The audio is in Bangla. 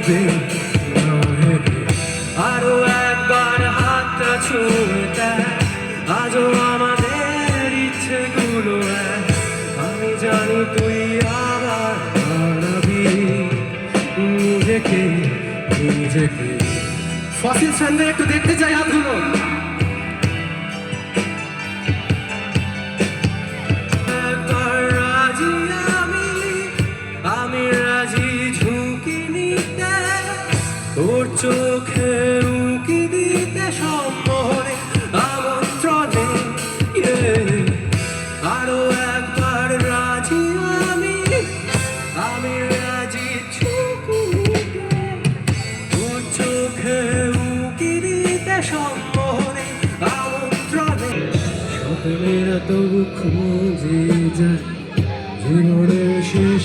হেবে না হেবে আরো একবার হাতটা ছুঁয়ে দেয় আজও আমাদের ইচ্ছেগুলো এক আমি জানি তুই আবার হারাবি নিজেকে নিজেকে ফসিল সন্ধ্যে একটু দেখতে চাই হাতগুলো একবার রাজি আমি রাজি ঝুঁকি নিতে তোর চোখে উঁকি দিতে সম্মোহনে আমন্ত্রণে আরো একবার রাজি আমি রাজি ঝুঁকি নিতে তোর চোখে উঁকি দিতে সম্মোহনে আমন্ত্রণে স্বপ্নেরা তবু খুঁজে যায় জীবনের শেষ